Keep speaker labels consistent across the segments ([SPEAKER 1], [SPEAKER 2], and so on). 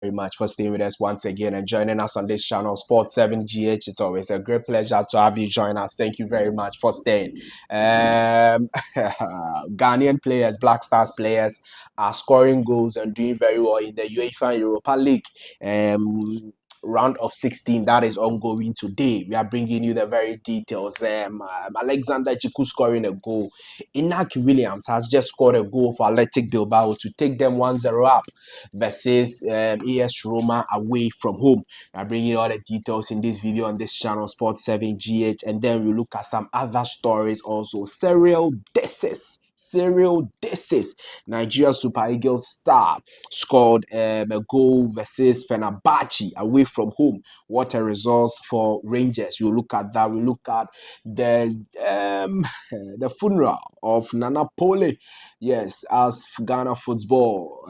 [SPEAKER 1] very much for staying with us once again and joining us on this channel, Sports 7GH. It's always a great pleasure to have you join us. Thank you very much for staying. Ghanaian players, Black Stars players, are scoring goals and doing very well in the UEFA Europa League. Round of 16 that is ongoing today. We are bringing you the very details. Alexander Djiku scoring a goal. Inaki Williams has just scored a goal for Athletic Bilbao to take them 1-0 up versus AS Roma away from home. We are bringing all the details in this video on this channel, Sports 7GH, and then we look at some other stories also. Serial disses. Nigeria Super Eagles star scored a goal versus FENERBACHE away from home. What a result for Rangers. We look at that. We look at the funeral of Nana Pooley. Yes, as Ghana football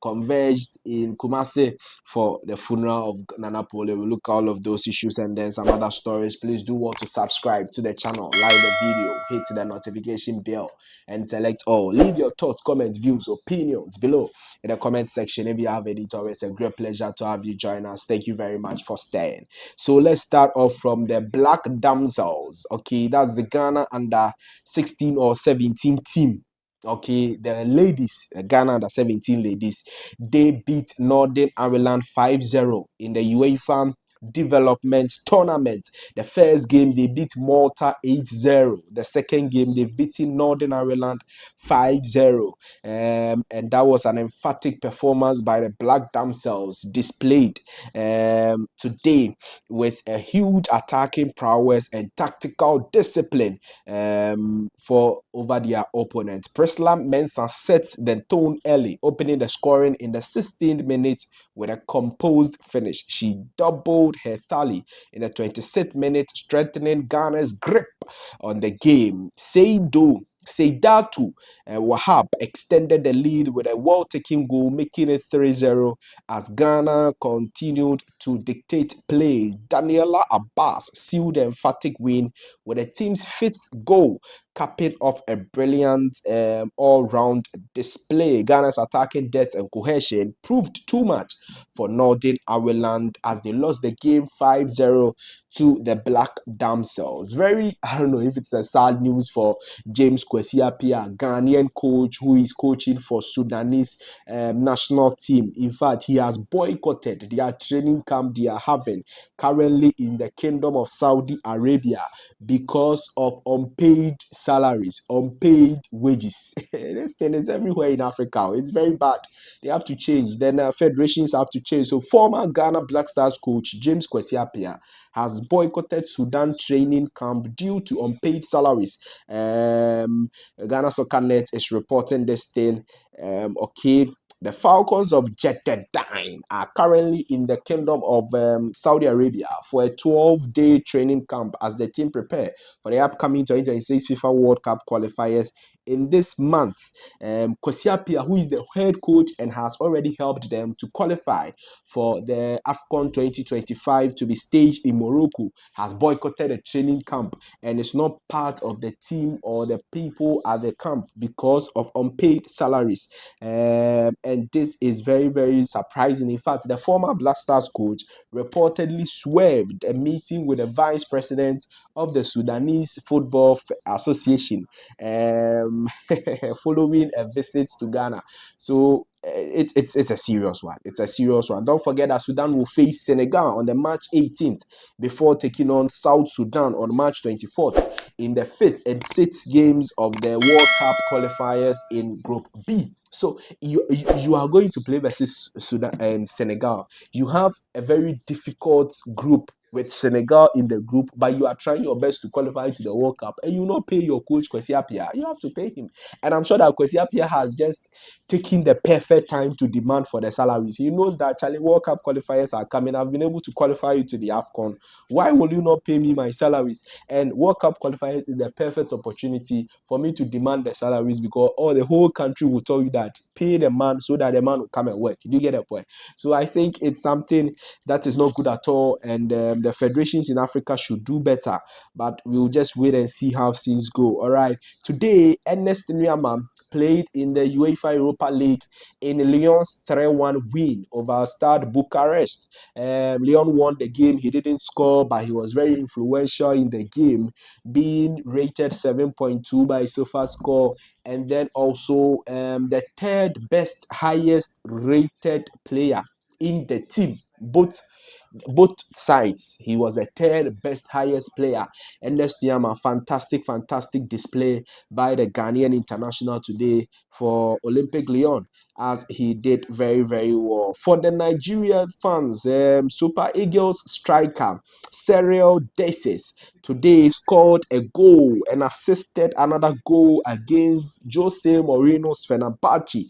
[SPEAKER 1] converged in Kumasi for the funeral of Nana Pooley. We look at all of those issues and then some other stories. Please do want to subscribe to the channel, like the video, hit the notification bell, and select all. Leave your thoughts, comments, views, opinions below in the comment section. If you have any, it's always a great pleasure to have you join us. Thank you very much for staying. So let's start off from the Black Damsels. Okay, that's the Ghana under 16 or 17 team. Okay, the ladies, the Ghana under 17 ladies, they beat Northern Ireland 5-0 in the UEFA Development Tournament. The first game they beat Malta 8-0. The second game they've beaten Northern Ireland 5-0. And that was an emphatic performance by the Black Damsels displayed today with a huge attacking prowess and tactical discipline for over their opponent. Priscilla Mensah set the tone early, opening the scoring in the 16th minute with a composed finish. She doubled her tally in the 26th minute, strengthening Ghana's grip on the game. Seydatu Wahab extended the lead with a well-taken goal, making it 3-0 as Ghana continued to dictate play. Daniela Abbas sealed the emphatic win with the team's 5th goal, capping off a brilliant all-round display. Ghana's attacking depth and cohesion proved too much for Northern Ireland as they lost the game 5-0 to the Black Damsels. I don't know if it's a sad news for James Kwesi Appiah, Ghanaian coach who is coaching for Sudanese national team. In fact, he has boycotted their training camp they are having currently in the Kingdom of Saudi Arabia because of unpaid salaries, unpaid wages. This thing is everywhere in Africa. It's very bad. They have to change. Then federations have to change. So former Ghana Black Stars coach James Kwesi Appiah has boycotted Sudan training camp due to unpaid salaries. Ghana Soccer Net is reporting this thing. Okay. The Falcons of Jeddah are currently in the Kingdom of Saudi Arabia for a 12-day training camp as the team prepare for the upcoming 2026 FIFA World Cup qualifiers in this month. Kwesi Appiah, who is the head coach and has already helped them to qualify for the AFCON 2025 to be staged in Morocco, has boycotted a training camp and is not part of the team or the people at the camp because of unpaid salaries. And this is very, very surprising. In fact, the former Black Stars coach reportedly swerved a meeting with the vice president of the Sudanese Football Association following a visit to Ghana. So it's a serious one. It's a serious one. Don't forget that Sudan will face Senegal on the March 18th before taking on South Sudan on March 24th in the 5th and 6th games of the World Cup qualifiers in Group B. So you are going to play versus Sudan and Senegal. You have a very difficult group with Senegal in the group, but you are trying your best to qualify to the World Cup, and you not pay your coach Kwesi Appiah. You have to pay him, and I'm sure that Kwesi Appiah has just taken the perfect time to demand for the salaries. He knows that World Cup qualifiers are coming. I've been able to qualify you to the AFCON. Why will you not pay me my salaries? And World Cup qualifiers is the perfect opportunity for me to demand the salaries because the whole country will tell you that pay the man so that the man will come and work. Do you get the point? So I think it's something that is not good at all, and the federations in Africa should do better, but we'll just wait and see how things go. All right. Today, Ernest Nuama played in the UEFA Europa League in Lyon's 3-1 win over Stade Bucharest. Lyon won the game. He didn't score, but he was very influential in the game, being rated 7.2 by SofaScore, and then also the third best, highest rated player in the team. Both sides, he was the third best, highest player. And Ernest Nuama, fantastic display by the Ghanaian international today for Olympic Lyon, as he did very well. For the Nigerian fans, Super Eagles striker Cyril Dessers today scored a goal and assisted another goal against Jose Mourinho's FENERBACHE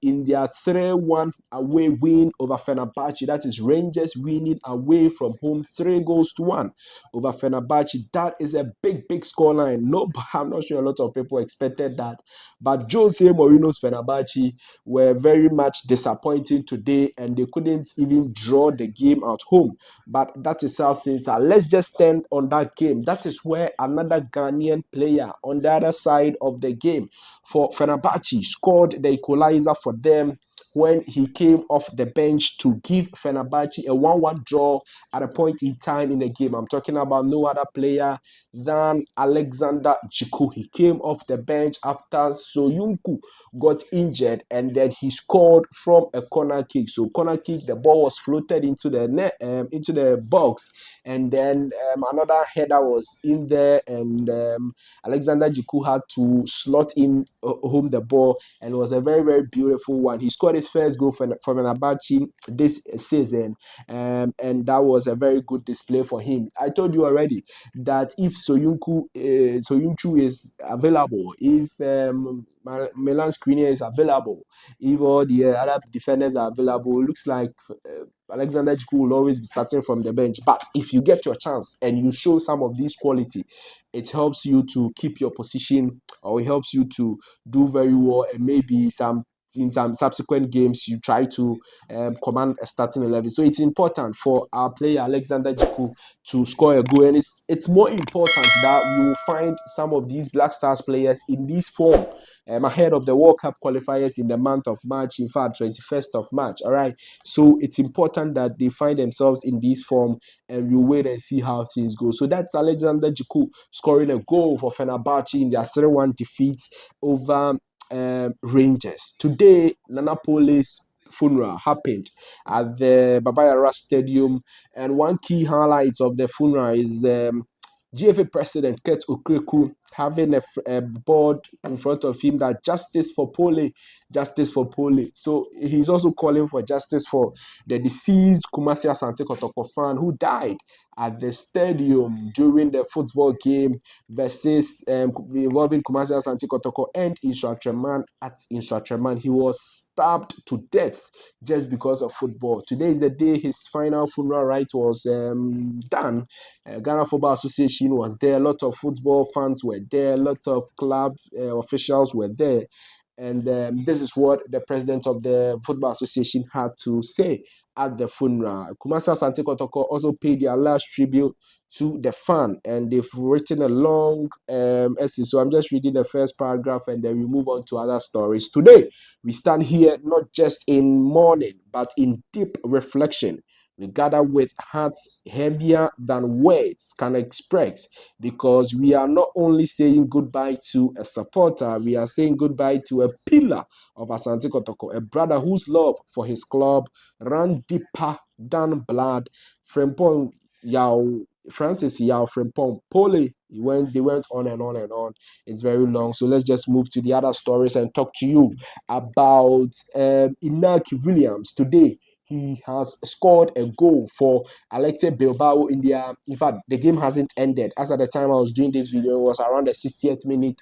[SPEAKER 1] in their 3-1 away win over FENERBACHE. That is Rangers winning away from home 3-1 over FENERBACHE. That is a big scoreline. No, I'm not sure a lot of people expected that, but Jose Mourinho's FENERBACHE were very much disappointing today, and they couldn't even draw the game at home. But that is how things are. Let's just stand on that game. That is where another Ghanaian player on the other side of the game for FENERBACHE scored the equalizer for them when he came off the bench to give FENERBACHE a 1-1 draw at a point in time in the game. I'm talking about no other player than Alexander Djiku. He came off the bench after Soyuncu got injured, and then he scored from a corner kick. So corner kick, the ball was floated into the net, into the box, and then another header was in there, and Alexander Djiku had to slot in home the ball, and it was a very beautiful one. He scored his first goal for FENERBACHE this season, and that was a very good display for him. I told you already that if Soyuncu is available, if Milan Skriniar is available, if all the other defenders are available, it looks like Alexander Djiku will always be starting from the bench. But if you get your chance and you show some of these quality, it helps you to keep your position, or it helps you to do very well, and maybe in some subsequent games you try to command a starting 11. So it's important for our player Alexander Djiku to score a goal, and it's more important that we will find some of these Black Stars players in this form ahead of the World Cup qualifiers in the month of March, in fact 21st of March. All right, so it's important that they find themselves in this form, and we wait and see how things go. So that's Alexander Djiku scoring a goal for FENERBACHE in their 3-1 defeat over Rangers. Today, Nana Pooley's funeral happened at the Baba Yara Stadium, and one key highlights of the funeral is GFA President Kurt Okreku having a board in front of him that justice for Pooley. So he's also calling for justice for the deceased Kumasi Asante Kotoko fan who died at the stadium during the football game versus involving Kumasi Asante Kotoko and Insuatreman at Insuatreman. He was stabbed to death just because of football. Today is the day his final funeral rite was done. Ghana Football Association was there. A lot of football fans were there. A lot of club officials were there. And this is what the president of the Football Association had to say at the funeral. Kumasi Asante Kotoko also paid their last tribute to the fan, and they've written a long essay. So I'm just reading the first paragraph, and then we move on to other stories. Today, we stand here not just in mourning, but in deep reflection. We gather with hearts heavier than words can express, because we are not only saying goodbye to a supporter, we are saying goodbye to a pillar of Asante Kotoko, a brother whose love for his club ran deeper than blood. Frimpong Francis Yao Frimpong Pooley, they went on and on and on. It's very long, so let's just move to the other stories and talk to you about Inaki Williams. Today, he has scored a goal for Athletic Bilbao in their. In fact, the game hasn't ended. As at the time I was doing this video, it was around the 60th minute.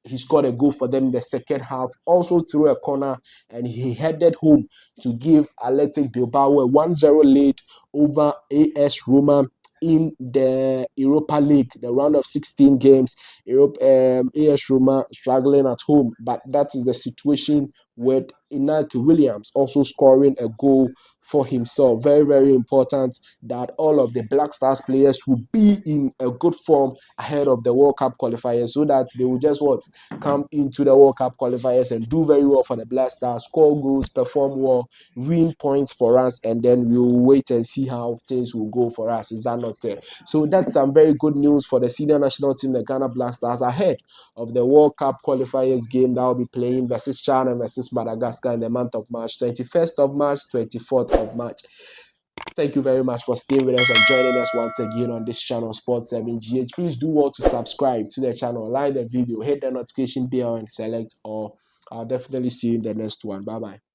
[SPEAKER 1] He scored a goal for them in the second half, also through a corner, and he headed home to give Athletic Bilbao a 1-0 lead over AS Roma in the Europa League, the round of 16 games. AS Roma struggling at home, but that is the situation with Inaki Williams also scoring a goal for himself. Very, very important that all of the Black Stars players will be in a good form ahead of the World Cup qualifiers so that they will just come into the World Cup qualifiers and do very well for the Black Stars, score goals, perform well, win points for us, and then we'll wait and see how things will go for us. Is that not there? So that's some very good news for the senior national team, the Ghana Black Stars, ahead of the World Cup qualifiers game that will be playing versus China versus Madagascar in the month of March, 21st of March, 24th of March. Thank you very much for staying with us and joining us once again on this channel, Sports 7GH. Please do want to subscribe to the channel, like the video, hit the notification bell and select all. I'll definitely see you in the next one. Bye-bye.